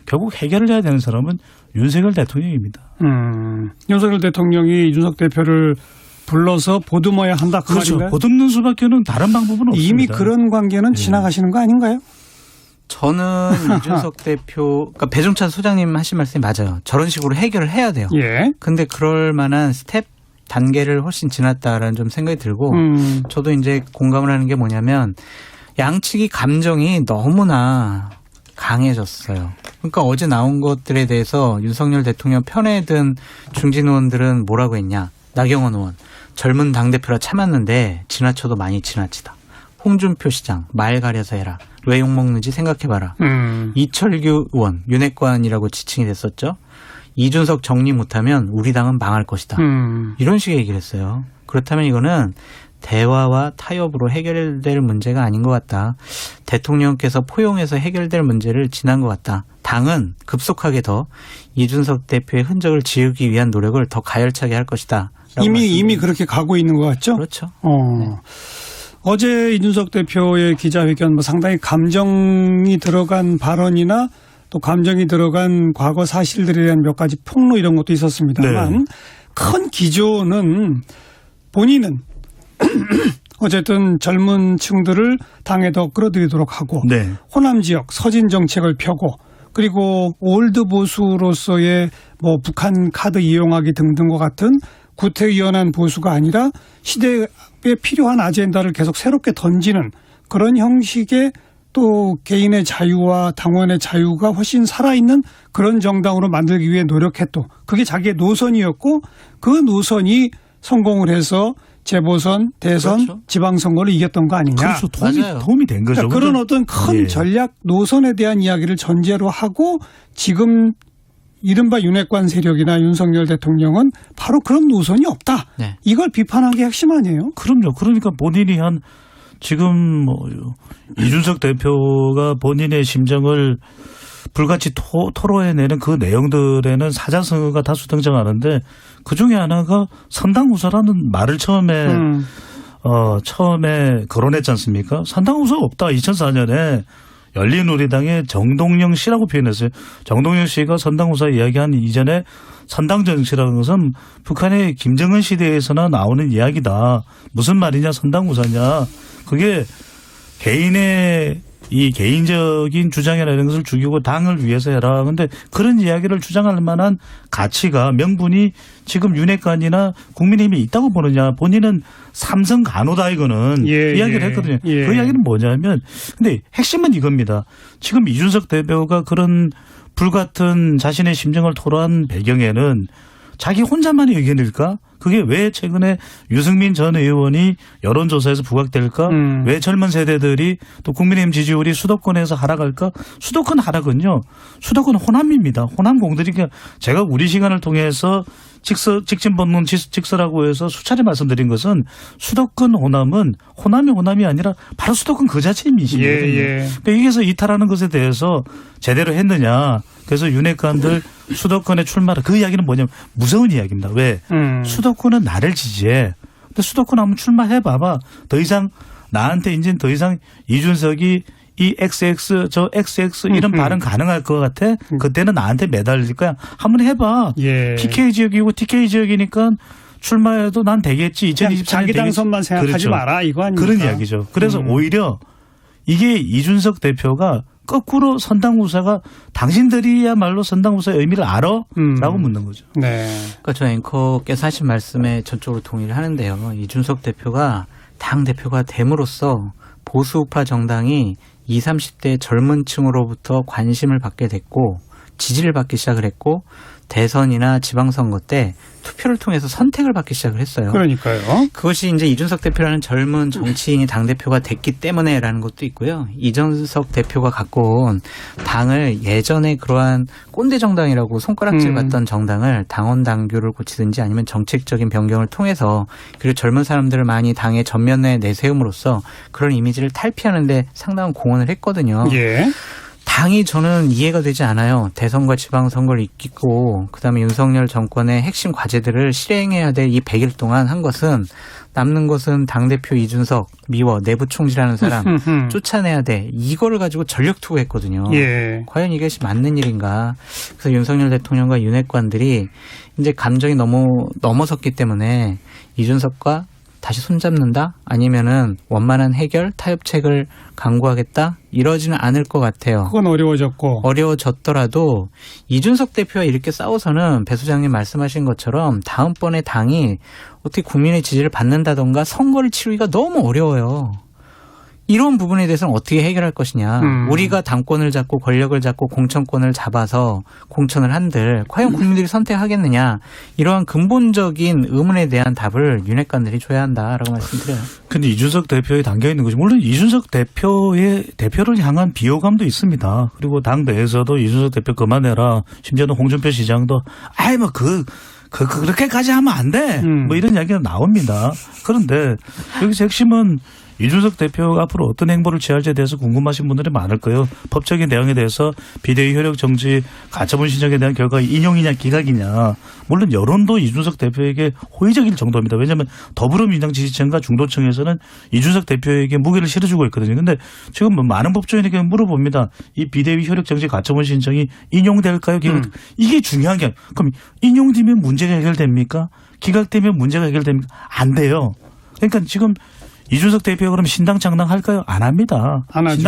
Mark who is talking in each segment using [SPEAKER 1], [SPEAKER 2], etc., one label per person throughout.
[SPEAKER 1] 결국 해결을 해야 되는 사람은 윤석열 대통령입니다.
[SPEAKER 2] 윤석열 대통령이 이준석 대표를 불러서 보듬어야 한다 그
[SPEAKER 1] 그렇죠.
[SPEAKER 2] 말인가요?
[SPEAKER 1] 보듬는 수밖에는 다른 방법은 없습니다.
[SPEAKER 2] 이미 그런 관계는 지나가시는 거 아닌가요?
[SPEAKER 3] 저는 이준석 대표, 그러니까 배종찬 소장님 하신 말씀이 맞아요. 저런 식으로 해결을 해야 돼요.
[SPEAKER 2] 예.
[SPEAKER 3] 근데 그럴 만한 스텝 단계를 훨씬 지났다라는 좀 생각이 들고 저도 이제 공감을 하는 게 뭐냐면 양측이 감정이 너무나 강해졌어요. 그러니까 어제 나온 것들에 대해서 윤석열 대통령 편에 든 중진 의원들은 뭐라고 했냐. 나경원 의원, 젊은 당대표라 참았는데 지나쳐도 많이 지나치다. 홍준표 시장, 말 가려서 해라. 왜 욕먹는지 생각해봐라. 이철규 의원, 윤핵관이라고 지칭이 됐었죠. 이준석 정리 못하면 우리 당은 망할 것이다. 이런 식의 얘기를 했어요. 그렇다면 이거는 대화와 타협으로 해결될 문제가 아닌 것 같다. 대통령께서 포용해서 해결될 문제를 지난 것 같다. 당은 급속하게 더 이준석 대표의 흔적을 지우기 위한 노력을 더 가열차게 할 것이다.
[SPEAKER 2] 이미 그렇게 가고 있는 것 같죠?
[SPEAKER 3] 그렇죠.
[SPEAKER 2] 네. 어제 이준석 대표의 기자회견 상당히 감정이 들어간 발언이나 또 감정이 들어간 과거 사실들에 대한 몇 가지 폭로 이런 것도 있었습니다만
[SPEAKER 1] 네.
[SPEAKER 2] 큰 기조는 본인은 어쨌든 젊은 층들을 당에 더 끌어들이도록 하고
[SPEAKER 1] 네.
[SPEAKER 2] 호남 지역 서진 정책을 펴고 그리고 올드 보수로서의 뭐 북한 카드 이용하기 등등과 같은 구태의연한 보수가 아니라 시대에 필요한 아젠다를 계속 새롭게 던지는 그런 형식의 또 개인의 자유와 당원의 자유가 훨씬 살아있는 그런 정당으로 만들기 위해 노력했고 그게 자기의 노선이었고 그 노선이 성공을 해서 재보선, 대선,
[SPEAKER 3] 그렇죠.
[SPEAKER 2] 지방선거를 이겼던 거 아니냐.
[SPEAKER 1] 그렇죠. 도움이 된 거죠.
[SPEAKER 2] 그러니까 그런 어떤 큰 전략 노선에 대한 이야기를 전제로 하고 지금 이른바 윤핵관 세력이나 윤석열 대통령은 바로 그런 노선이 없다.
[SPEAKER 3] 네.
[SPEAKER 2] 이걸 비판한 게 핵심 아니에요?
[SPEAKER 1] 그럼요. 그러니까 본인이 지금 이준석 대표가 본인의 심정을 불같이 토로해내는 그 내용들에는 사자성어가 다수 등장하는데 그중에 하나가 선당우사라는 말을 처음에 거론했지 않습니까? 선당우사 없다. 2004년에 열린우리당의 정동영 씨라고 표현했어요. 정동영 씨가 선당우사 이야기한 이전에 선당정치라는 것은 북한의 김정은 시대에서나 나오는 이야기다. 무슨 말이냐 선당우사냐. 그게 개인의 이 개인적인 주장이라는 것을 죽이고 당을 위해서 해라. 그런데 그런 이야기를 주장할 만한 가치가 명분이 지금 윤핵관이나 국민의힘에 있다고 보느냐. 본인은 삼성 간호다 이거는 이야기를 했거든요. 그 이야기는 뭐냐면 근데 핵심은 이겁니다. 지금 이준석 대표가 그런 불같은 자신의 심정을 토로한 배경에는 자기 혼자만의 의견일까? 그게 왜 최근에 유승민 전 의원이 여론조사에서 부각될까? 왜 젊은 세대들이 또 국민의힘 지지율이 수도권에서 하락할까? 수도권 하락은요. 수도권 호남입니다. 호남 공들이 제가 우리 시간을 통해서 직진본론 직서라고 해서 수차례 말씀드린 것은 수도권 호남은 호남이 아니라 바로 수도권 그 자체의 민심이거든요. 그러니까 여기서 이탈하는 것에 대해서 제대로 했느냐. 그래서 윤핵관들 수도권에 출마를 그 이야기는 뭐냐면 무서운 이야기입니다. 왜? 수도권은 나를 지지해. 근데 수도권 한번 출마해봐봐. 더 이상 나한테 이제 더 이상 이준석이 이 XX 저 XX 이런 발언 가능할 것 같아? 그때는 나한테 매달릴 거야. 한번 해봐. PK 지역이고 TK 지역이니까 출마해도 난 되겠지. 2024년
[SPEAKER 2] 자기 당선만 생각하지 마라 이거 아닙니까?
[SPEAKER 1] 그런 이야기죠. 그래서 오히려 이게 이준석 대표가 거꾸로 선당우사가 당신들이야말로 선당우사의 의미를 알아? 라고 묻는 거죠.
[SPEAKER 2] 네.
[SPEAKER 3] 그러니까 저 앵커께서 하신 말씀에 전적으로 동의를 하는데요. 이준석 대표가 당대표가 됨으로써 보수우파 정당이 20, 30대 젊은 층으로부터 관심을 받게 됐고 지지를 받기 시작을 했고 대선이나 지방선거 때 투표를 통해서 선택을 받기 시작을 했어요.
[SPEAKER 2] 그러니까요.
[SPEAKER 3] 그것이 이제 이준석 대표라는 젊은 정치인이 당대표가 됐기 때문에라는 것도 있고요. 이준석 대표가 갖고 온 당을 예전에 그러한 꼰대 정당이라고 손가락질 받던 정당을 당원 당규를 고치든지 아니면 정책적인 변경을 통해서 그리고 젊은 사람들을 많이 당의 전면에 내세움으로써 그런 이미지를 탈피하는 데 상당한 공헌을 했거든요. 당이 저는 이해가 되지 않아요. 대선과 지방선거를 이기고 그다음에 윤석열 정권의 핵심 과제들을 실행해야 될 이 100일 동안 한 것은 남는 것은 당대표 이준석, 미워, 내부 총질하는 사람 쫓아내야 돼. 이거를 가지고 전력 투구했거든요.
[SPEAKER 2] 예.
[SPEAKER 3] 과연 이것이 맞는 일인가. 그래서 윤석열 대통령과 윤핵관들이 이제 감정이 너무 넘어섰기 때문에 이준석과 다시 손잡는다? 아니면은 원만한 해결, 타협책을 강구하겠다? 이러지는 않을 것 같아요.
[SPEAKER 2] 그건 어려워졌고.
[SPEAKER 3] 어려워졌더라도 이준석 대표와 이렇게 싸워서는 배 소장님 말씀하신 것처럼 다음번에 당이 어떻게 국민의 지지를 받는다던가 선거를 치르기가 너무 어려워요. 이런 부분에 대해서는 어떻게 해결할 것이냐. 우리가 당권을 잡고 권력을 잡고 공천권을 잡아서 공천을 한들 과연 국민들이 선택하겠느냐. 이러한 근본적인 의문에 대한 답을 윤핵관들이 줘야 한다라고 말씀드려요.
[SPEAKER 1] 근데 이준석 대표에 담겨 있는 거지. 물론 이준석 대표를 향한 비호감도 있습니다. 그리고 당 내에서도 이준석 대표 그만해라. 심지어는 홍준표 시장도 그렇게까지 하면 안 돼. 뭐 이런 이야기가 나옵니다. 그런데 여기서 핵심은 이준석 대표가 앞으로 어떤 행보를 취할지에 대해서 궁금하신 분들이 많을 거예요. 법적인 내용에 대해서 비대위 효력 정지 가처분 신청에 대한 결과가 인용이냐 기각이냐. 물론 여론도 이준석 대표에게 호의적일 정도입니다. 왜냐하면 더불어민주당 지지층과 중도층에서는 이준석 대표에게 무게를 실어주고 있거든요. 그런데 지금 뭐 많은 법조인에게 물어봅니다. 이 비대위 효력 정지 가처분 신청이 인용될까요? 이게 중요한 게 그럼 인용되면 문제가 해결됩니까? 기각되면 문제가 해결됩니까? 안 돼요. 그러니까 지금 이준석 대표가 그럼 신당 창당할까요? 안 합니다.
[SPEAKER 2] 안 하죠.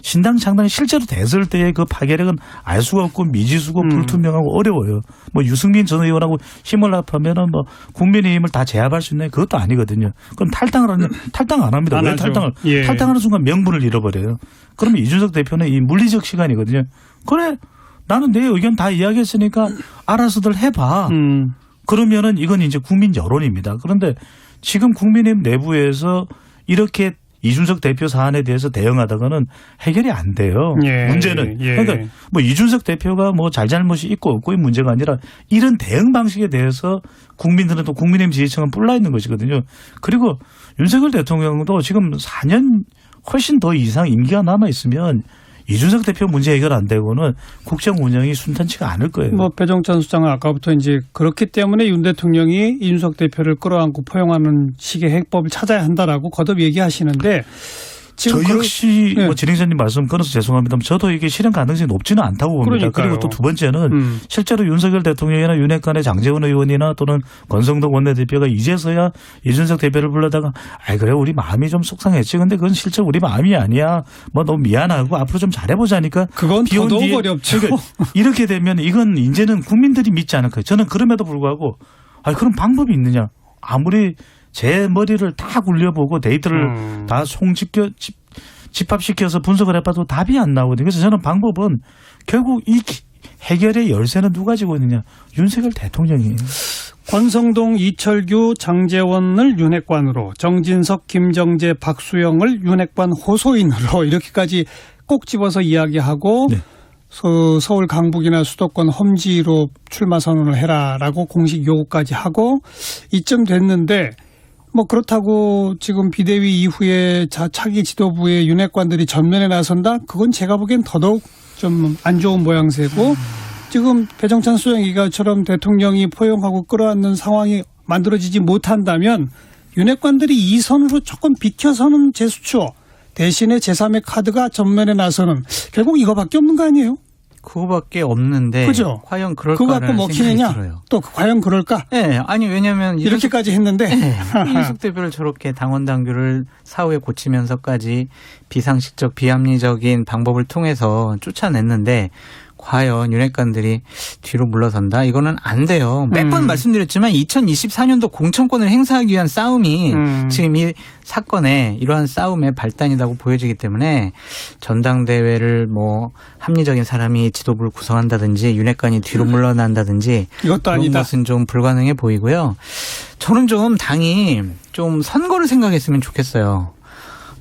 [SPEAKER 1] 신당 창당이 실제로 됐을 때의 그 파괴력은 알 수가 없고 미지수고 불투명하고 어려워요. 뭐 유승민 전 의원하고 힘을 합하면은 뭐 국민의힘을 다 제압할 수 있나요? 그것도 아니거든요. 그럼 탈당 안 합니다.
[SPEAKER 2] 안
[SPEAKER 1] 왜
[SPEAKER 2] 하죠.
[SPEAKER 1] 탈당하는 순간 명분을 잃어버려요. 그러면 이준석 대표는 이 물리적 시간이거든요. 그래 나는 내 의견 다 이야기했으니까 알아서들 해봐. 그러면은 이건 이제 국민 여론입니다. 그런데 지금 국민의힘 내부에서 이렇게 이준석 대표 사안에 대해서 대응하다가는 해결이 안 돼요.
[SPEAKER 2] 예,
[SPEAKER 1] 문제는.
[SPEAKER 2] 예.
[SPEAKER 1] 그러니까 뭐 이준석 대표가 뭐 잘잘못이 있고 없고의 문제가 아니라 이런 대응 방식에 대해서 국민들은 또 국민의힘 지지층은 뿔나 있는 것이거든요. 그리고 윤석열 대통령도 지금 4년 훨씬 더 이상 임기가 남아 있으면 이준석 대표 문제 해결 안 되고는 국정 운영이 순탄치가 않을 거예요.
[SPEAKER 2] 뭐 배종찬 수장은 아까부터 이제 그렇기 때문에 윤 대통령이 이준석 대표를 끌어안고 포용하는 식의 해법을 찾아야 한다라고 거듭 얘기하시는데 지금
[SPEAKER 1] 저 역시
[SPEAKER 2] 네.
[SPEAKER 1] 뭐 진행자님 말씀 끊어서 죄송합니다만 저도 이게 실현 가능성이 높지는 않다고 봅니다.
[SPEAKER 2] 그러니까요.
[SPEAKER 1] 그리고 또 두 번째는 실제로 윤석열 대통령이나 윤핵관의 장제원 의원이나 또는 권성동 원내대표가 이제서야 이준석 대표를 불러다가 그래 우리 마음이 좀 속상했지. 근데 그건 실제 우리 마음이 아니야. 뭐 너무 미안하고 앞으로 좀 잘해보자니까.
[SPEAKER 2] 그건 더더욱 어렵죠.
[SPEAKER 1] 그러니까 이렇게 되면 이건 이제는 국민들이 믿지 않을 거예요. 저는 그럼에도 불구하고 그런 방법이 있느냐. 아무리 제 머리를 다 굴려보고 데이터를 다 집합시켜서 분석을 해봐도 답이 안 나오거든요. 그래서 저는 방법은 결국 이 해결의 열쇠는 누가 지고 있느냐. 윤석열 대통령이에요.
[SPEAKER 2] 권성동, 이철규, 장제원을 윤핵관으로, 정진석, 김정재, 박수영을 윤핵관 호소인으로 이렇게까지 꼭 집어서 이야기하고
[SPEAKER 1] 네.
[SPEAKER 2] 서울 강북이나 수도권 험지로 출마 선언을 해라라고 공식 요구까지 하고 이쯤 됐는데 뭐 그렇다고 지금 비대위 이후에 차기 지도부의 윤핵관들이 전면에 나선다? 그건 제가 보기엔 더더욱 좀 안 좋은 모양새고 지금 배정찬 수장 얘기처럼 대통령이 포용하고 끌어안는 상황이 만들어지지 못한다면 윤핵관들이 이 선으로 조금 비켜서는 제스처 대신에 제3의 카드가 전면에 나서는 결국 이거밖에 없는 거 아니에요?
[SPEAKER 3] 그거밖에 없는데
[SPEAKER 2] 그죠?
[SPEAKER 3] 과연
[SPEAKER 2] 그거
[SPEAKER 3] 그럴까라는
[SPEAKER 2] 갖고
[SPEAKER 3] 생각이
[SPEAKER 2] 먹히느냐?
[SPEAKER 3] 들어요.
[SPEAKER 2] 또 과연 그럴까?
[SPEAKER 3] 네, 아니 왜냐하면
[SPEAKER 2] 이렇게까지 했는데
[SPEAKER 3] 이준석 대표를 저렇게 당원 당규를 사후에 고치면서까지 비상식적 비합리적인 방법을 통해서 쫓아냈는데 과연 윤핵관들이 뒤로 물러선다? 이거는 안 돼요. 몇 번 말씀드렸지만 2024년도 공천권을 행사하기 위한 싸움이 지금 이 사건의 이러한 싸움의 발단이라고 보여지기 때문에 전당대회를 뭐 합리적인 사람이 지도부를 구성한다든지 윤핵관이 뒤로 물러난다든지
[SPEAKER 2] 이것도
[SPEAKER 3] 그런
[SPEAKER 2] 아니다.
[SPEAKER 3] 것은 좀 불가능해 보이고요. 저는 좀 당이 좀 선거를 생각했으면 좋겠어요.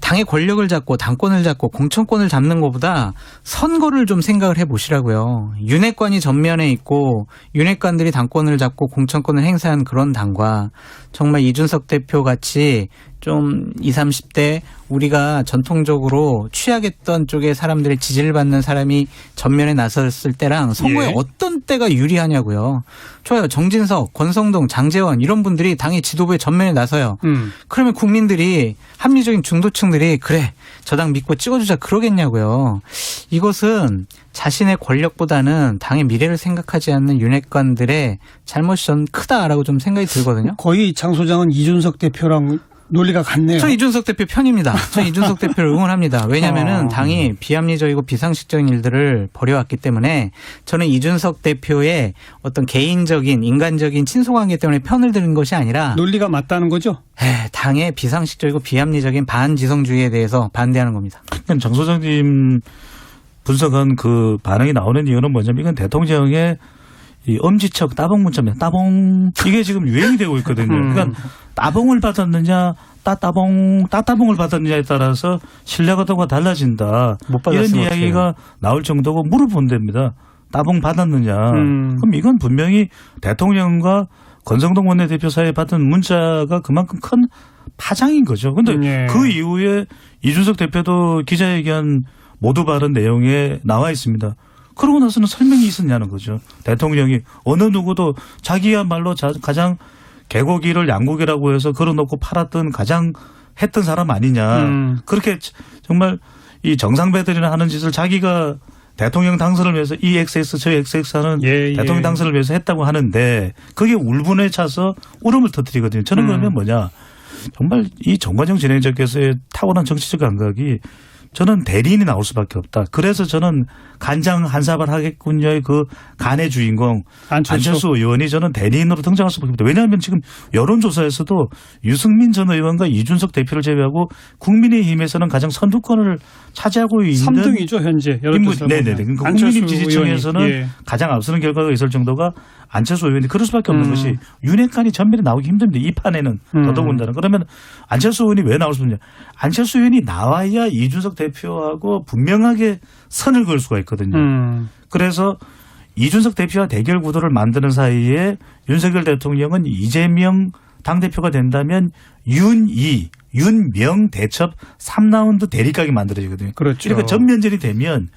[SPEAKER 3] 당의 권력을 잡고 당권을 잡고 공천권을 잡는 것보다 선거를 좀 생각을 해보시라고요. 윤핵관이 전면에 있고 윤핵관들이 당권을 잡고 공천권을 행사한 그런 당과 정말 이준석 대표 같이 좀 20, 30대 우리가 전통적으로 취약했던 쪽의 사람들의 지지를 받는 사람이 전면에 나섰을 때랑 선거에
[SPEAKER 2] 예.
[SPEAKER 3] 어떤 때가 유리하냐고요. 좋아요. 정진석, 권성동, 장제원 이런 분들이 당의 지도부의 전면에 나서요. 그러면 국민들이 합리적인 중도층들이 그래 저 당 믿고 찍어주자 그러겠냐고요. 이것은 자신의 권력보다는 당의 미래를 생각하지 않는 윤핵관들의 잘못이 전 크다라고 좀 생각이 들거든요.
[SPEAKER 2] 거의 장 소장은 이준석 대표랑 논리가 같네요.
[SPEAKER 3] 저 이준석 대표 편입니다. 저 이준석 대표를 응원합니다. 왜냐하면 당이 비합리적이고 비상식적인 일들을 벌여왔기 때문에 저는 이준석 대표의 어떤 개인적인 인간적인 친소관계 때문에 편을 드는 것이 아니라
[SPEAKER 2] 논리가 맞다는 거죠?
[SPEAKER 3] 당의 비상식적이고 비합리적인 반지성주의에 대해서 반대하는 겁니다.
[SPEAKER 1] 장 소장님 분석한 그 반응이 나오는 이유는 뭐냐면 이건 대통령의 이 엄지척 따봉 문자입니다. 따봉 이게 지금 유행이 되고 있거든요. 그러니까 따봉을 받았느냐 따따봉을 받았느냐에 따라서 신뢰도가 달라진다.
[SPEAKER 3] 못
[SPEAKER 1] 이런
[SPEAKER 3] 받았으면
[SPEAKER 1] 이야기가
[SPEAKER 3] 어떡해요.
[SPEAKER 1] 나올 정도고 물어본답니다. 따봉 받았느냐. 그럼 이건 분명히 대통령과 권성동 원내대표 사이에 받은 문자가 그만큼 큰 파장인 거죠. 그런데
[SPEAKER 2] 예.
[SPEAKER 1] 그 이후에 이준석 대표도 기자회견 모두 발언 내용에 나와 있습니다. 그러고 나서는 설명이 있었냐는 거죠. 대통령이 어느 누구도 자기야말로 가장 개고기를 양고기라고 해서 걸어놓고 팔았던 가장 했던 사람 아니냐. 그렇게 정말 이 정상배들이나 하는 짓을 자기가 대통령 당선을 위해서 이 XX 저 XX 하는 대통령 당선을 위해서 했다고 하는데 그게 울분에 차서 울음을 터뜨리거든요. 저는 그러면 뭐냐. 정말 이 정관용 진행자께서의 타고난 정치적 감각이 저는 대리인이 나올 수밖에 없다. 그래서 저는 간장 한 사발 하겠군요의 그 간의 주인공 안철수 의원이 저는 대리인으로 등장할 수밖에 없다. 왜냐하면 지금 여론조사에서도 유승민 전 의원과 이준석 대표를 제외하고 국민의힘에서는 가장 선두권을 차지하고 있는
[SPEAKER 2] 3등이죠 현재 여론조사.
[SPEAKER 1] 네네네. 그러니까 국민의힘 지지층에서는 가장 앞서는 결과가 있을 정도가 안철수 의원이 그럴 수밖에 없는 것이 윤핵관이 전면에 나오기 힘듭니다. 이 판에는 더더군다나. 그러면 안철수 의원이 왜 나올 수 있냐. 안철수 의원이 나와야 이준석 대표하고 분명하게 선을 그을 수가 있거든요. 그래서 이준석 대표와 대결 구도를 만드는 사이에 윤석열 대통령은 이재명 당대표가 된다면 윤명 대첩 3라운드 대립각이 만들어지거든요.
[SPEAKER 2] 그렇죠.
[SPEAKER 1] 그러니까 전면전이 되면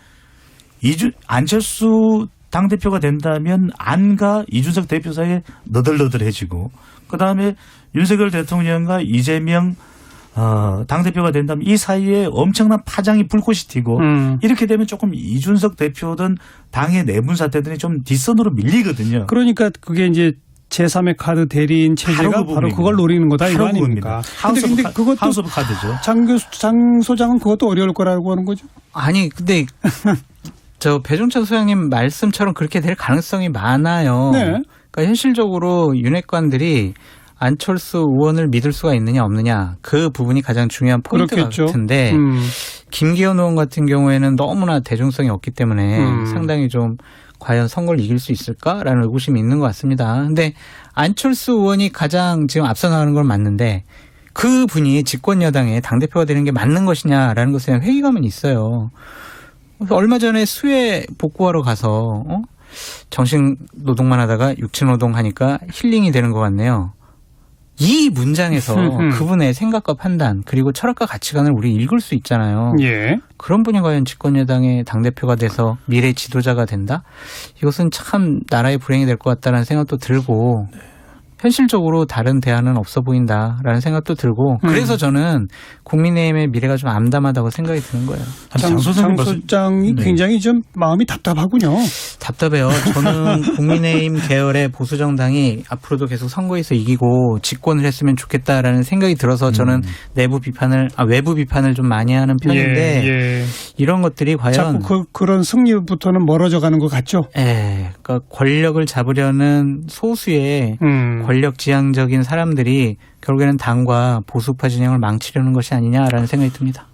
[SPEAKER 1] 안철수 당대표가 된다면 안과 이준석 대표 사이에 너덜너덜해지고 그다음에 윤석열 대통령과 이재명 당대표가 된다면 이 사이에 엄청난 파장이 불꽃이 튀고 이렇게 되면 조금 이준석 대표든 당의 내분 사태들이 좀 뒷선으로 밀리거든요.
[SPEAKER 2] 그러니까 그게 이제 제3의 카드 대리인 체제가 바로 그걸 노리는 거다 이거 아닙니까?
[SPEAKER 1] 근데 그것도 하우스 오브 카드죠.
[SPEAKER 2] 장 소장은 그것도 어려울 거라고 하는 거죠?
[SPEAKER 3] 아니 근데 저 배종찬 소장님 말씀처럼 그렇게 될 가능성이 많아요.
[SPEAKER 2] 네.
[SPEAKER 3] 그러니까 현실적으로 윤핵관들이 안철수 의원을 믿을 수가 있느냐 없느냐 그 부분이 가장 중요한 포인트 같은데 김기현 의원 같은 경우에는 너무나 대중성이 없기 때문에 상당히 좀 과연 선거를 이길 수 있을까라는 의구심이 있는 것 같습니다. 근데 안철수 의원이 가장 지금 앞서 나가는 건 맞는데 그 분이 집권 여당의 당대표가 되는 게 맞는 것이냐라는 것에 대한 회의감은 있어요. 얼마 전에 수해 복구하러 가서 정신 노동만 하다가 육체 노동 하니까 힐링이 되는 것 같네요. 이 문장에서 그분의 생각과 판단 그리고 철학과 가치관을 우리 읽을 수 있잖아요.
[SPEAKER 2] 예.
[SPEAKER 3] 그런 분이 과연 집권여당의 당대표가 돼서 미래 지도자가 된다? 이것은 참 나라의 불행이 될 것 같다는 생각도 들고 현실적으로 다른 대안은 없어 보인다라는 생각도 들고 그래서 저는 국민의힘의 미래가 좀 암담하다고 생각이 드는 거예요.
[SPEAKER 2] 장 소장이 굉장히 좀 마음이 답답하군요.
[SPEAKER 3] 답답해요. 저는 국민의힘 계열의 보수정당이 앞으로도 계속 선거에서 이기고 집권을 했으면 좋겠다라는 생각이 들어서 저는 외부 비판을 좀 많이 하는 편인데 이런 것들이 과연
[SPEAKER 2] 자꾸 그런 승리부터는 멀어져 가는 것 같죠.
[SPEAKER 3] 그러니까 권력을 잡으려는 소수의 권력지향적인 사람들이 결국에는 당과 보수파 진영을 망치려는 것이 아니냐라는 생각이 듭니다.